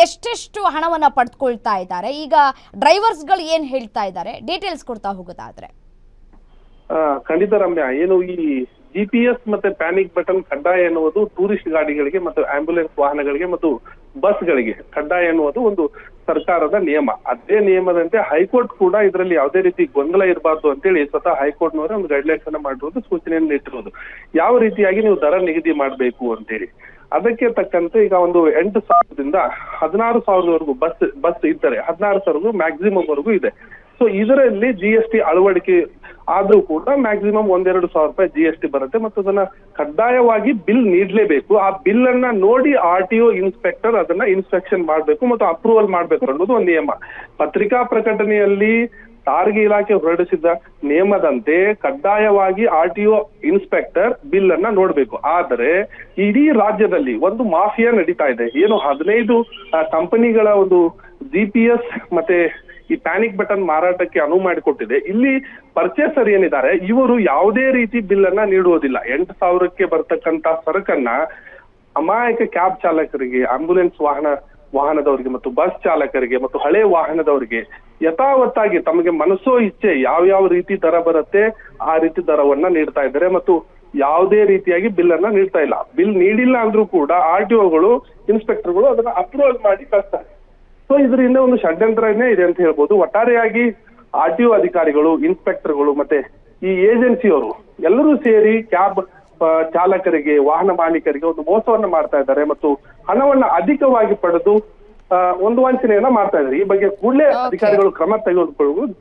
ಎಷ್ಟೆಷ್ಟು ಹಣವನ್ನ ಪಡೆದುಕೊಳ್ತಾ ಇದ್ದಾರೆ, ಈಗ ಡ್ರೈವರ್ಸ್ಗಳು ಏನ್ ಹೇಳ್ತಾ ಇದ್ದಾರೆ, ಡೀಟೇಲ್ಸ್ ಕೊಡ್ತಾ ಹೋಗೋದಾದ್ರೆ? ಖಂಡಿತ ರಮ್ಯಾ, ಏನು ಈ GPS ಮತ್ತೆ ಪ್ಯಾನಿಕ್ ಬಟನ್ ಕಡ್ಡಾಯ ಎನ್ನುವುದು ಟೂರಿಸ್ಟ್ ಗಾಡಿಗಳಿಗೆ ಮತ್ತು ಆಂಬ್ಯುಲೆನ್ಸ್ ವಾಹನಗಳಿಗೆ ಮತ್ತು ಬಸ್ಗಳಿಗೆ ಕಡ್ಡಾಯ ಎನ್ನುವುದು ಒಂದು ಸರ್ಕಾರದ ನಿಯಮ. ಅದೇ ನಿಯಮದಂತೆ ಹೈಕೋರ್ಟ್ ಕೂಡ ಇದರಲ್ಲಿ ಯಾವುದೇ ರೀತಿ ಗೊಂದಲ ಇರಬಾರ್ದು ಅಂತೇಳಿ ಸ್ವತಃ ಹೈಕೋರ್ಟ್ನವರೇ ಒಂದು ಗೈಡ್ಲೈನ್ಸ್ ಅನ್ನ ಮಾಡಿರೋದು, ಸೂಚನೆಯನ್ನು ಇಟ್ಟಿರೋದು ಯಾವ ರೀತಿಯಾಗಿ ನೀವು ದರ ನಿಗದಿ ಮಾಡಬೇಕು ಅಂತೇಳಿ. ಅದಕ್ಕೆ ತಕ್ಕಂತೆ ಈಗ ಒಂದು 8,000ದಿಂದ 16,000ವರೆಗೂ ಬಸ್ ಇದ್ದರೆ 16,000 ಮ್ಯಾಕ್ಸಿಮಮ್ ವರೆಗೂ ಇದೆ. ಸೊ ಇದರಲ್ಲಿ GST ಅಳವಡಿಕೆ ಆದ್ರೂ ಕೂಡ ಮ್ಯಾಕ್ಸಿಮಮ್ 1-2 ಸಾವಿರ ರೂಪಾಯಿ GST ಬರುತ್ತೆ ಮತ್ತು ಅದನ್ನ ಕಡ್ಡಾಯವಾಗಿ ಬಿಲ್ ನೀಡಲೇಬೇಕು. ಆ ಬಿಲ್ ಅನ್ನ ನೋಡಿ RTO ಇನ್ಸ್ಪೆಕ್ಟರ್ ಅದನ್ನ ಇನ್ಸ್ಪೆಕ್ಷನ್ ಮಾಡಬೇಕು ಮತ್ತು ಅಪ್ರೂವಲ್ ಮಾಡಬೇಕು ಅನ್ನೋದು ಒಂದು ನಿಯಮ. ಪತ್ರಿಕಾ ಪ್ರಕಟಣೆಯಲ್ಲಿ ಸಾರಿಗೆ ಇಲಾಖೆ ಹೊರಡಿಸಿದ ನಿಯಮದಂತೆ ಕಡ್ಡಾಯವಾಗಿ RTO ಇನ್ಸ್ಪೆಕ್ಟರ್ ಬಿಲ್ ಅನ್ನ ನೋಡ್ಬೇಕು. ಆದರೆ ಇಡೀ ರಾಜ್ಯದಲ್ಲಿ ಒಂದು ಮಾಫಿಯಾ ನಡೀತಾ ಇದೆ. ಏನು 15 ಕಂಪನಿಗಳ ಒಂದು GPS ಮತ್ತೆ ಈ ಪ್ಯಾನಿಕ್ ಬಟನ್ ಮಾರಾಟಕ್ಕೆ ಅನುವು ಮಾಡಿಕೊಟ್ಟಿದೆ. ಇಲ್ಲಿ ಪರ್ಚೇಸರ್ ಏನಿದ್ದಾರೆ ಇವರು ಯಾವುದೇ ರೀತಿ ಬಿಲ್ ಅನ್ನ ನೀಡುವುದಿಲ್ಲ. 8,000ಕ್ಕೆ ಬರ್ತಕ್ಕಂತ ಸರಕನ್ನ ಅಮಾಯಕ ಕ್ಯಾಬ್ ಚಾಲಕರಿಗೆ, ಆಂಬ್ಯುಲೆನ್ಸ್ ವಾಹನದವರಿಗೆ ಮತ್ತು ಬಸ್ ಚಾಲಕರಿಗೆ ಮತ್ತು ಹಳೆ ವಾಹನದವರಿಗೆ ಯಥಾವತ್ತಾಗಿ ತಮಗೆ ಮನಸ್ಸೋ ಇಚ್ಛೆ ಯಾವ ರೀತಿ ದರ ಬರುತ್ತೆ ಆ ರೀತಿ ದರವನ್ನ ನೀಡ್ತಾ ಇದ್ದಾರೆ ಮತ್ತು ಯಾವುದೇ ರೀತಿಯಾಗಿ ಬಿಲ್ ಅನ್ನ ನೀಡ್ತಾ ಇಲ್ಲ. ಬಿಲ್ ನೀಡಿಲ್ಲ ಅಂದ್ರೂ ಕೂಡ RTOಗಳು ಇನ್ಸ್ಪೆಕ್ಟರ್ಗಳು ಅದನ್ನ ಅಪ್ರೂವಲ್ ಮಾಡಿ ಕಳಿಸ್ತಾರೆ. ಸೊ ಇದರಿಂದ ಒಂದು ಷಡ್ಯಂತ್ರನೇ ಇದೆ ಅಂತ ಹೇಳ್ಬೋದು. ಒಟ್ಟಾರೆಯಾಗಿ RTO ಅಧಿಕಾರಿಗಳು, ಇನ್ಸ್ಪೆಕ್ಟರ್ಗಳು ಮತ್ತೆ ಈ ಏಜೆನ್ಸಿಯವರು ಎಲ್ಲರೂ ಸೇರಿ ಕ್ಯಾಬ್ ಚಾಲಕರಿಗೆ, ವಾಹನ ಮಾಲೀಕರಿಗೆ ಒಂದು ಮೋಸವನ್ನ ಮಾಡ್ತಾ ಇದ್ದಾರೆ ಮತ್ತು ಹಣವನ್ನ ಅಧಿಕವಾಗಿ ಪಡೆದು ಒಂದು ವಂಚನೆಯನ್ನ ಮಾಡ್ತಾ ಇದ್ದಾರೆ. ಈ ಬಗ್ಗೆ ಕೂಡಲೇ ಅಧಿಕಾರಿಗಳು ಕ್ರಮ ತೆಗೆದುಕೊಳ್ಳುವುದು.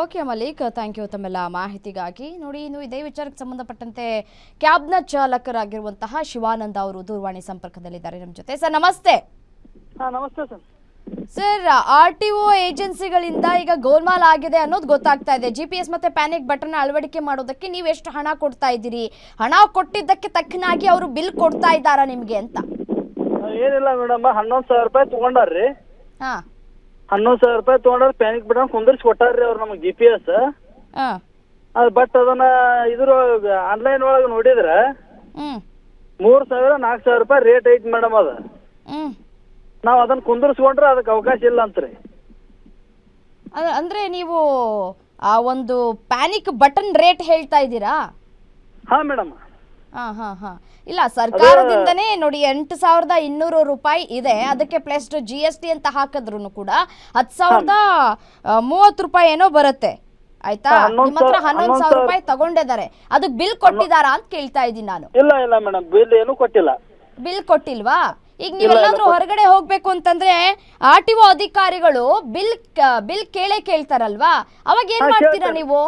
ಓಕೆ ಮಲಿಕ್, ಥ್ಯಾಂಕ್ ಯು ತಮ್ಮೆಲ್ಲ ಮಾಹಿತಿಗಾಗಿ. ನೋಡಿ, ಇನ್ನು ಇದೇ ವಿಚಾರಕ್ಕೆ ಸಂಬಂಧಪಟ್ಟಂತೆ ಕ್ಯಾಬ್ನ ಚಾಲಕರಾಗಿರುವಂತಹ ಶಿವಾನಂದ ಅವರು ದೂರವಾಣಿ ಸಂಪರ್ಕದಲ್ಲಿದ್ದಾರೆ ನಮ್ಮ ಜೊತೆ. ಸರ್ ನಮಸ್ತೆ. ನಮಸ್ತೆ ಸರ್. ಸರ್, RTO ಏಜೆನ್ಸಿಗಳಿಂದ ಈಗ ಗೋಲ್ಮಾಲ್ ಆಗಿದೆ ಅನ್ನೋದು ಗೊತ್ತಾಗ್ತಾ ಇದೆ. GPS ಮತ್ತೆ ಪ್ಯಾನಿಕ್ ಬಟನ್ ಅಳವಡಿಕೆ ಮಾಡೋದಕ್ಕೆ ನೀವು ಎಷ್ಟು ಹಣ ಕೊಡ್ತಾ ಇದ್ದೀರಿ, ಹಣ ಕೊಟ್ಟಿದ್ದಕ್ಕೆ ತಕ್ಕನಾಗಿ ಅವರು ಬಿಲ್ ಕೊಡ್ತಾ ಇದ್ದಾರಾ ನಿಮ್ಗೆ ಅಂತ? ಏನಿಲ್ಲ ಮೇಡಮ್, 11,000 ರೂಪಾಯಿ ತಗೊಂಡಾರ್ರಿ. ಹಾ, 11,000 ರೂಪಾಯಿ ತಗೊಂಡಾರ, ಪ್ಯಾನಿಕ್ ಬಟನ್ ಕುಂದರ್ಸಿ ಕೊಟ್ಟಾರ್ರಿ ಅವ್ರು ನಮಗೆ GPS. ಬಟ್ ಅದನ್ನ ಇದ್ರ ಆನ್ಲೈನ್ ಒಳಗೆ ನೋಡಿದ್ರ 3,000 4,000 ರೂಪಾಯಿ ರೇಟ್ ಐತಿ ಮೇಡಮ್. ಅದ ನಾವ್ ಅದನ್ನ ಕುಂದರ್ಸ್ಕೊಂಡ್ರೆ ಅದಕ್ಕೆ ಅವಕಾಶ ಇಲ್ಲ ಅಂತ್ರಿ. ಅಂದ್ರೆ ನೀವು ಆ ಒಂದು ಪ್ಯಾನಿಕ್ ಬಟನ್ ರೇಟ್ ಹೇಳ್ತಾ ಇದ್ದೀರಾ? ಹಾ ಮೇಡಮ್. ಇಲ್ಲ, ಸರ್ಕಾರದಿಂದನೇ ನೋಡಿ 8,200 ರೂಪಾಯಿ ಇದೆ. ಅದಕ್ಕೆ ಪ್ಲಸ್ GST ಅಂತ ಹಾಕಿದ್ರು ಕೂಡ 10,030 ರೂಪಾಯಿ ಏನೋ ಬರುತ್ತೆ. ಆಯ್ತಾ? ನಿಮ್ಮ ಹತ್ರ 11,000 ರೂಪಾಯಿ ತಗೊಂಡಿದ್ದಾರೆ, ಅದಕ್ಕೆ ಬಿಲ್ ಕೊಟ್ಟಿದಾರಾ ಅಂತ ಕೇಳ್ತಾ ಇದ್ದೀನಿ ನಾನು. ಇಲ್ಲ ಮೇಡಮ್, ಬಿಲ್ ಏನು ಕೊಟ್ಟಿಲ್ಲ. ಬಿಲ್ ಕೊಟ್ಟಿಲ್ವಾ? ಈಗ ನೀವೆಲ್ಲಾದ್ರೂ ಹೊರಗಡೆ ಹೋಗ್ಬೇಕು ಅಂತಂದ್ರೆ RTO ಅಧಿಕಾರಿಗಳು ಬಿಲ್ ಕೇಳ್ತಾರಲ್ವಾ, ಅವಾಗ ಏನ್ ಮಾಡ್ತೀರಾ ನೀವು?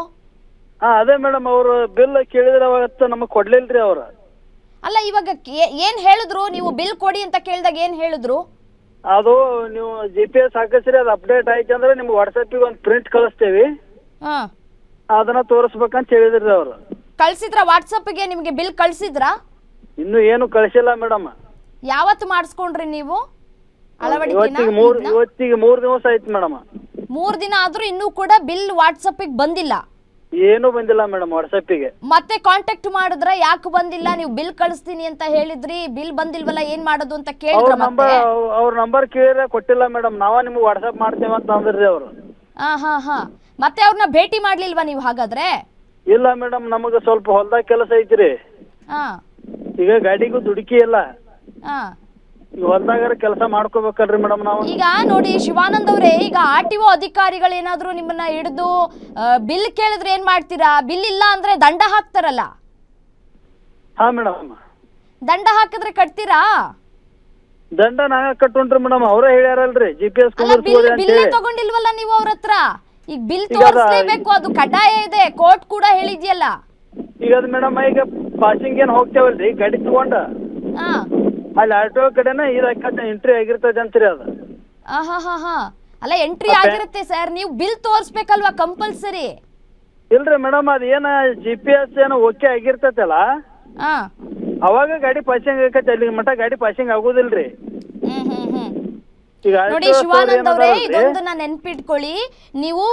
ಅದೇ ಮೇಡಮ್, ಅವ್ರು ಬಿಲ್ ಕೇಳಿದ್ರೆ ಅವತ್ತು ನಮಗ್ ಕೊಡ್ಲಿಲ್ರಿ ಅವ್ರ. ಅಲ್ಲ, ಇವಾಗ ಏನ್ ಹೇಳಿದ್ರು ನೀವು? ಬಿಲ್ ಕೊಡಿ ಅಂತ ಕೇಳಿದಾಗ ಏನ್ ಹೇಳಿದ್ರು? ಅದು ನೀವು GPS ಹಾಕಿಸ್ರಿ, ಅದು ಅಪ್ಡೇಟ್ ಆಯ್ತು ಅಂದ್ರೆ ನಿಮ್ಗೆ ವಾಟ್ಸಪ್ಪಿಗೆ ಒಂದು ಪ್ರಿಂಟ್ ಕಳಿಸ್ತೇವಿ, ಅದನ್ನ ತೋರಿಸ್ಬೇಕಂತ ಹೇಳಿದ್ರಿ ಅವ್ರು. ಕಳ್ಸಿದ್ರ? ವಾಟ್ಸಪ್ಗೆ ನಿಮ್ಗೆ ಬಿಲ್ ಕಳ್ಸಿದ್ರಾ? ಇನ್ನು ಏನು ಕಳಿಸಿಲ್ಲ ಮೇಡಮ್. ಯಾವತ್ತು ಮಾಡಿಸ್ಕೊಂಡ್ರಿ ನೀವು ಅಳವಡಿಕೆ? ಇವತ್ತಿಗೆ 3 ದಿವಸ ಆಯ್ತು ಮೇಡಮ್. 3 ದಿನ ಆದ್ರೂ ಇನ್ನೂ ಕೂಡ ಬಿಲ್ ವಾಟ್ಸಪ್ಪಿಗೆ ಬಂದಿಲ್ಲ? ಏನು ಬಂದಿಲ್ಲ ಮೇಡಮ್ ವಾಟ್ಸಪ್ಪಿಗೆ. ಮತ್ತೆ ಕಾಂಟ್ಯಾಕ್ಟ್ ಮಾಡಿದ್ರ ಯಾಕೆ ಬಂದಿಲ್ಲ? ನೀವು ಬಿಲ್ ಕಳಿಸ್ತೀನಿ ಅಂತ ಹೇಳಿದ್ರಿ, ಬಿಲ್ ಬಂದಿಲ್ವಲ್ಲ, ಏನ್ ಮಾಡೋದು ಅಂತ ಕೇಳಿದ್ರ? ಅವ್ರ ನಂಬರ್ ಕೇಳಿದ್ರೆ ಕೊಟ್ಟಿಲ್ಲ ಮೇಡಮ್, ನಾವ ನಿಮ್ಗೆ ವಾಟ್ಸಪ್ ಮಾಡ್ತೇವೆ ಅಂತ ಅಂದ್ರಿ ಅವ್ರು. ಮತ್ತೆ ಅವ್ರನ್ನ ಭೇಟಿ ಮಾಡ್ಲಿಲ್ವಾ ನೀವು ಹಾಗಾದ್ರೆ? ಇಲ್ಲ ಮೇಡಮ್, ನಮಗ ಸ್ವಲ್ಪ ಹೊಲ್ದಾಗ ಕೆಲಸ ಐತ್ರಿ. ಈಗ ಗಾಡಿಗೂ ದುಡುಕಿ ಇಲ್ಲ, ಹೊಲ್ದಾಗ ಕೆಲಸ ಮಾಡ್ಕೋಬೇಕಲ್ರಿ ಮೇಡಮ್ ನಾವು. ಈಗ ನೋಡಿ ಶಿವಾನಂದ್ ಅವರೇ, ಈಗ RTO ಅಧಿಕಾರಿಗಳು ಏನಾದ್ರು ನಿಮ್ಮನ್ನ ಹಿಡಿದು ಬಿಲ್ ಕೇಳಿದ್ರೆ ಏನ್ ಮಾಡ್ತೀರಾ? ಬಿಲ್ ಇಲ್ಲ ಅಂದ್ರೆ ದಂಡ ಹಾಕ್ತಾರಲ್ಲ. ಹಾ ಮೇಡಮ್. ದಂಡ ಹಾಕಿದ್ರೆ ಕಟ್ತೀರಾ? ದಂಡ ನಾವೇ ಕಟ್ಟುಂಟ್ರಿ ಮೇಡಮ್, ಅವರೇ ಹೇಳ್ಯಾರಲ್ರಿ GPS ಬಿಲ್ ತಗೊಂಡಿಲ್ವಲ್ಲ ನೀವು ಅವ್ರ ಹತ್ರ? ಈಗ ಬಿಲ್ ತೋರಿಸ್ಲೇಬೇಕು, ಅದು ಕಡ್ಡಾಯ ಇದೆ, ಕೋರ್ಟ್ ಕೂಡ ಹೇಳಿದ್ಯಲ್ಲ. ಈಗ ಅದು ಮೇಡಮ್, ಈಗ ಪಾಸಿಂಗ್ ಏನ್ ಹೋಗ್ತೇವಲ್ರಿ ಗಾಡಿ ತಗೊಂಡ, ಅಲ್ಲಿ RTO ಕಡೆನ ಎಂಟ್ರಿ ಆಗಿರ್ತದೆ ಅಂತ್ರಿ ಅದು. ಅಲ್ಲ, ಎಂಟ್ರಿ ಆಗಿರುತ್ತೆ ಸರ್, ನೀವು ಬಿಲ್ ತೋರಿಸ್ಬೇಕಲ್ವಾ ಕಂಪಲ್ಸರಿ? ಇಲ್ರಿ ಮೇಡಮ್, ಅದ ಏನ GPS ಏನೋ ಓಕೆ ಆಗಿರ್ತೈತಲ್ಲ, ಅವಾಗ ಗಾಡಿ ಪಾಸಿಂಗ್ ಆಗತ್ತೆ. ಅಲ್ಲಿ ಮಟ್ಟ ಗಾಡಿ ಪಾಸಿಂಗ್ ಆಗೋದಿಲ್ರಿ. ನೋಡಿ ಶಿವಾನಂದ್ ಅವರೇ, ಇದೊಂದನ್ನ ನೆನ್ಪಿಟ್ಕೊಳ್ಳಿ. ನೀವು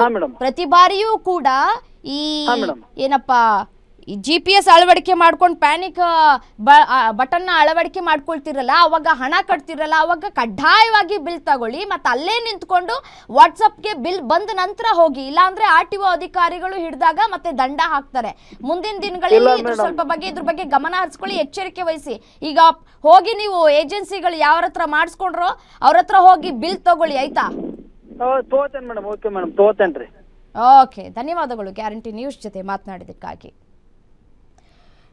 ಪ್ರತಿ ಬಾರಿಯೂ ಕೂಡ ಈ ಏನಪ್ಪಾ GPS ಅಳವಡಿಕೆ ಮಾಡ್ಕೊಂಡು ಪ್ಯಾನಿಕ್ ಬಟನ್ನ ಅಳವಡಿಕೆ ಮಾಡ್ಕೊಳ್ತಿರಲ್ಲ, ಅವಾಗ ಹಣ ಕಟ್ತಿರಲ್ಲ, ಅವಾಗ ಕಡ್ಡಾಯವಾಗಿ ಬಿಲ್ ತಗೊಳ್ಳಿ, ಮತ್ತು ಅಲ್ಲೇ ನಿಂತ್ಕೊಂಡು ವಾಟ್ಸಪ್ಗೆ ಬಿಲ್ ಬಂದ ನಂತರ ಹೋಗಿ. ಇಲ್ಲಾಂದ್ರೆ RTO ಅಧಿಕಾರಿಗಳು ಹಿಡಿದಾಗ ಮತ್ತೆ ದಂಡ ಹಾಕ್ತಾರೆ. ಮುಂದಿನ ದಿನಗಳಲ್ಲಿ ಇದ್ರ ಬಗ್ಗೆ ಗಮನ ಹರಿಸ್ಕೊಳ್ಳಿ, ಎಚ್ಚರಿಕೆ ವಹಿಸಿ. ಈಗ ಹೋಗಿ ನೀವು ಏಜೆನ್ಸಿಗಳು ಯಾರ ಹತ್ರ ಮಾಡಿಸ್ಕೊಂಡ್ರೋ ಅವ್ರ ಹತ್ರ ಹೋಗಿ ಬಿಲ್ ತಗೊಳ್ಳಿ, ಆಯ್ತಾ? ತಗೋತೇನೆ ಮೇಡಮ್. ಓಕೆ ಮೇಡಮ್, ತಗೋತೇನ್ರಿ. ಓಕೆ, ಧನ್ಯವಾದಗಳು ಗ್ಯಾರಂಟಿ ನ್ಯೂಸ್ ಜೊತೆ ಮಾತನಾಡಿದ್ದಕ್ಕಾಗಿ.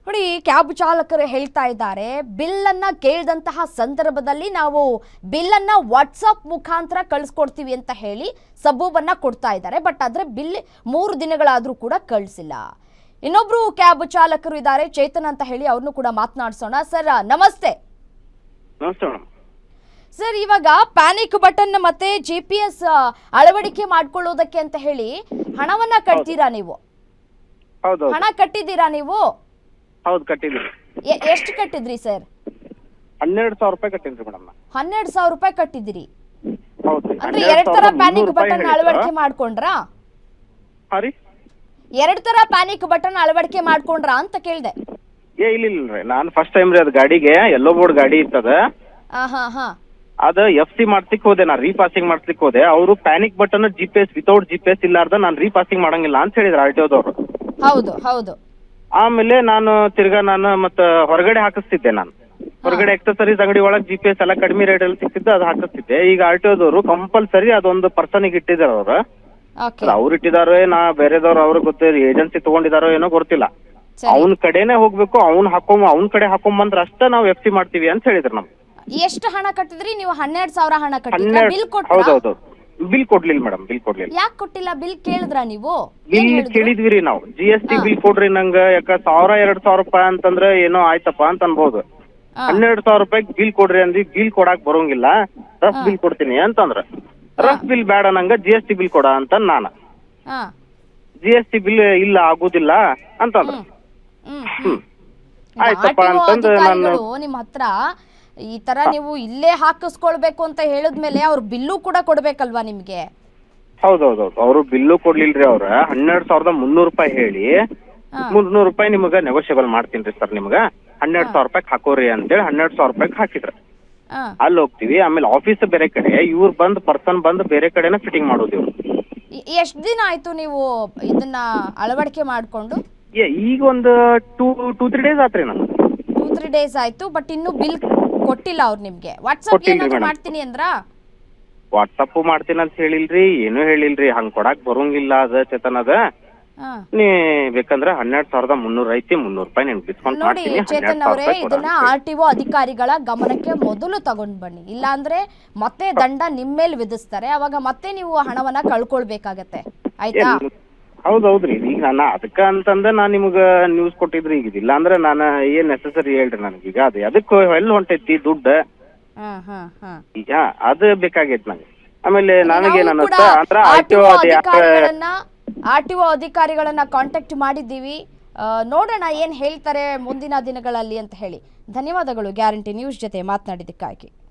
ನೋಡಿ, ಕ್ಯಾಬ್ ಚಾಲಕರು ಹೇಳ್ತಾ ಇದ್ದಾರೆ, ಬಿಲ್ಲನ್ನು ಕೇಳಿದಂತಹ ಸಂದರ್ಭದಲ್ಲಿ ನಾವು ಬಿಲ್ಲನ್ನು ವಾಟ್ಸಪ್ ಮುಖಾಂತರ ಕಳಿಸ್ಕೊಡ್ತೀವಿ ಅಂತ ಹೇಳಿ ಸಬೂಬನ್ನು ಕೊಡ್ತಾ ಇದ್ದಾರೆ. ಬಟ್ ಆದರೆ ಬಿಲ್ 3 ದಿನಗಳಾದರೂ ಕೂಡ ಕಳಿಸಿಲ್ಲ. ಇನ್ನೊಬ್ರು ಕ್ಯಾಬ್ ಚಾಲಕರು ಇದ್ದಾರೆ, ಚೇತನ್ ಅಂತ ಹೇಳಿ, ಅವ್ರನ್ನು ಕೂಡ ಮಾತನಾಡಿಸೋಣ. ಸರ್ ನಮಸ್ತೆ. ನಮಸ್ತೆ ಮೇಡಮ್. ಸರ್, ಇವಾಗ ಪ್ಯಾನಿಕ್ ಬಟನ್ ಮತ್ತೆ GPS ಅಳವಡಿಕೆ ಮಾಡ್ಕೊಳ್ಳೋದಕ್ಕೆ ಅಂತ ಹೇಳಿ ಹಣವನ್ನ ಕಟ್ತೀರಾ ನೀವು? ಹೌದು. ಹಣ ಕಟ್ಟಿದ್ದೀರಾ ನೀವು? ಹೌದು, ಕಟ್ಟಿದ್ರಿ. ಎಷ್ಟು ಕಟ್ಟಿದ್ರಿ ಸರ್? 12,000 ರೂಪಾಯಿ ಕಟ್ಟಿದ್ರಿ ಮೇಡಮ್. 12,000 ರೂಪಾಯಿ ಕಟ್ಟಿದಿರಿ? ಹೌದು. ಅಂದ್ರೆ 2 ತರ ಪ್ಯಾನಿಕ್ ಬಟನ್ ಅಳವಡಿಕೆ ಮಾಡ್ಕೊಂಡ್ರಾ? ಹಾರಿ, 2 ತರ ಪ್ಯಾನಿಕ್ ಬಟನ್ ಅಳವಡಿಕೆ ಮಾಡ್ಕೊಂಡ್ರಾ ಅಂತ ಕೇಳ್ದೆ. ಇಲ್ಲ ನಾನು ಫಸ್ಟ್ ಟೈಮ್ ರೀ ಅದು ಗಾಡಿಗೆ ಯೆಲ್ಲೋ ಬೋರ್ಡ್ ಗಾಡಿ ಇತ್ತದ. ಅದ FC ಮಾಡ್ಲಿಕ್ಕೆ ಹೋದೆ, ನಾನು ರೀಪಾಸಿಂಗ್ ಮಾಡ್ಲಿಕ್ಕೆ ಹೋದೆ. ಅವರು panic button GPS without GPS ಇಲ್ಲಾರ್ದ ನಾನು ರೀಪಾಸಿಂಗ್ ಮಾಡಂಗಿಲ್ಲ ಅಂತ ಹೇಳಿದ್ರು RTOದವ್ರು. ಹೌದು ಹೌದು. ಆಮೇಲೆ ನಾನು ಮತ್ತೆ ಹೊರಗಡೆ ಹಾಕಿಸ್ತಿದ್ದೆ. ನಾನು ಹೊರಗಡೆ ಎಕ್ಸಸರೀಸ್ ಅಂಗಡಿ ಒಳಗೆ GPS ಎಲ್ಲ ಕಡಿಮೆ ರೇಟ್ ಅಲ್ಲಿ ಸಿಕ್ತಿದ್ದೆ, ಅದು ಹಾಕಿಸ್ತಿದ್ದೆ. ಈಗ RTOದವರು ಕಂಪಲ್ಸರಿ ಅದೊಂದು ಪರ್ಸನಿಗೆ ಇಟ್ಟಿದ್ದಾರೆ. ಅವ್ರು ಇಟ್ಟಿದಾರೋ ನಾ ಬೇರೆದವ್ರು ಅವ್ರಿಗೆ ಗೊತ್ತಿಲ್ಲ, ಏಜೆನ್ಸಿ ತಗೊಂಡಿದಾರೋ ಏನೋ ಗೊತ್ತಿಲ್ಲ. ಅವ್ನ ಕಡೆನೆ ಹೋಗ್ಬೇಕು, ಅವ್ನ ಕಡೆ ಹಾಕೊಂಬಂದ್ರ ಅಷ್ಟೇ ನಾವು FC ಮಾಡ್ತೀವಿ ಅಂತ ಹೇಳಿದ್ರು ನಮ್ಗೆ. ಎಷ್ಟು ಹಣ ಕಟ್ಟಿದ್ರಿ ನೀವು? 12,000 ಹಣ ಕಟ್ಟಿದ್ರಾ? ಬಿಲ್ ಕೊಟ್ರಾ? ಹೌದೌದು. ಬಿಲ್ ಕೊಡ್ಲಿಲ್ಲ ಮೇಡಮ್, ಬಿಲ್ ಕೊಡ್ಲಿಲ್ಲ. ಯಾಕೆ ಕೊಟ್ಟಿಲ್ಲ? ಬಿಲ್ ಕೇಳಿದ್ರಾ ನೀವು? ಬಿಲ್ ಕೇಳಿದ್ವಿ ನಾವು. GST ಬಿಲ್ ಕೊಡ್ರಿ ನಂಗ, ಯಾಕ 1,000-2,000 ರೂಪಾಯಿ ಅಂತಂದ್ರೆ ಏನೋ ಆಯ್ತಪ್ಪ ಅಂತ ಅನ್ಬೋದು. 12,000 ರೂಪಾಯಿ ಬಿಲ್ ಕೊಡ್ರಿ ಅಂದ್ವಿ. ಬಿಲ್ ಕೊಡಾಕ್ ಬರೋಂಗಿಲ್ಲ, ರಫ್ ಬಿಲ್ ಕೊಡ್ತೀನಿ ಅಂತಂದ್ರ. ರಫ್ ಬಿಲ್ ಬೇಡ ನಂಗ, GST ಬಿಲ್ ಕೊಡ ಅಂತ ನಾನು. GST ಬಿಲ್ ಇಲ್ಲ ಆಗುದಿಲ್ಲ ಅಂತಂದ್ರ. ಆಯ್ತಪ್ಪ ಅಂತಂದ್ರೆ ನಾನು ನಿಮ್ಮ ಹತ್ರ ಈ ತರ ನೀವು ಇಲ್ಲೇ ಹಾಕಿಸ್ಕೊಳ್ಬೇಕು ಅಂತ ಹೇಳಿದ್ಮೇಲೆ ಅವ್ರು ಬಿಲ್ಲು ಕೂಡ ಕೊಡ್ಬೇಕಲ್ವಾ ನಿಮ್ಗೆ? ಹೌದೌದೌದು. ಅವರು ಬಿಲ್ಲು ಕೊಡ್ಲಿಲ್ರಿ. ಅವ್ರ 12,300 ರೂಪಾಯಿ ಹೇಳಿ 300 ರೂಪಾಯಿ ನಿಮಗ ನೆಗೋಷಿಯಬಲ್ ಮಾಡ್ತೀನಿ ಸರ್, ನಿಮ್ಗ 12,000 ರೂಪಾಯಿ ಹಾಕೋರಿ ಅಂತೇಳಿ 12,000 ರೂಪಾಯಿ ಹಾಕಿದ್ರ. ಅಲ್ಲಿ ಹೋಗ್ತೀವಿ. ಆಮೇಲೆ ಆಫೀಸ್ ಬೇರೆ ಕಡೆ, ಇವ್ರು ಪರ್ಸನ್ ಬಂದು ಬೇರೆ ಕಡೆನ ಫಿಟ್ಟಿಂಗ್ ಮಾಡೋದು. ಇವ್ರು ಎಷ್ಟ್ ದಿನ ಆಯ್ತು ನೀವು ಇದನ್ನ ಅಳವಡಿಕೆ ಮಾಡ್ಕೊಂಡು? ಈಗ ಒಂದು 2-3 ಡೇಸ್ ಆತ್ರಿ. ನಾನು 2-3 ಡೇಸ್ ಆಯ್ತು. ಬಟ್ ಇನ್ನು ಬಿಲ್ ಕೊಟ್ಟಿಲ್ಲ ಅವ್ರು ನಿಮ್ಗೆ? ವಾಟ್ಸಪ್ ಏನಾದ್ರು ಮಾಡ್ತೀನಿ ಅಂದ್ರ? ವಾಟ್ಸಪ್ ಮಾಡ್ತೀನಿ ಅಂತ ಹೇಳಿಲ್ರಿ, ಏನು ಹೇಳಿಲ್ರಿ. ಹಂಗ್ ಕೊಡಾಕ್ ಬರೋಂಗಿಲ್ಲ ಅದ ಚೇತನ್. ಅದ ನೀ ಬೇಕಂದ್ರೆ 12,300 ಐತಿ, 300 ರೂಪಾಯಿ ನಿಮ್ಗೆ ಡಿಸ್ಕೌಂಟ್ ಮಾಡ್ತೀನಿ. ನೋಡಿ ಚೇತನ್ ಅವರೇ, ಇದನ್ನ RTO ಅಧಿಕಾರಿಗಳ ಗಮನಕ್ಕೆ ಮೊದಲು ತಗೊಂಡ್ ಬನ್ನಿ. ಇಲ್ಲ ಅಂದ್ರೆ ಮತ್ತೆ ದಂಡ ನಿಮ್ಮೇಲೆ ವಿಧಿಸ್ತಾರೆ. ಅವಾಗ ಮತ್ತೆ ನೀವು ಹಣವನ್ನ ಕಳ್ಕೊಳ್ಬೇಕಾಗತ್ತೆ, ಆಯ್ತಾ? ಹೌದೌದ್ರಿ. ಈಗ ನಾನು ಅದಕ್ಕ ಅಂತಂದ ನಾನ್ ನಿಮ್ಗ ನ್ಯೂಸ್ ಕೊಟ್ಟಿದ್ರಿ. ಈಗ ಇಲ್ಲ ಅಂದ್ರೆ ನಾನು ಏನ್ ನೆಸೆಸರಿ ಹೇಳ್ರಿ ನನಗೀಗ. ಅದು ಅದಕ್ಕೆ ಎಲ್ಲಿ ಹೊಂಟೈತಿ ದುಡ್ಡು, ಈಗ ಅದು ಬೇಕಾಗೈತಿ ನಂಗೆ. ಆಮೇಲೆ ನನಗೇನ ಅಂದ್ರೆ RTO ಅಧಿಕಾರಿಗಳನ್ನ ಕಾಂಟ್ಯಾಕ್ಟ್ ಮಾಡಿದ್ದೀವಿ. ನೋಡೋಣ ಏನ್ ಹೇಳ್ತಾರೆ ಮುಂದಿನ ದಿನಗಳಲ್ಲಿ ಅಂತ ಹೇಳಿ. ಧನ್ಯವಾದಗಳು ಗ್ಯಾರಂಟಿ ನ್ಯೂಸ್ ಜೊತೆ ಮಾತನಾಡಿದ್ದಕ್ಕಾಗಿ.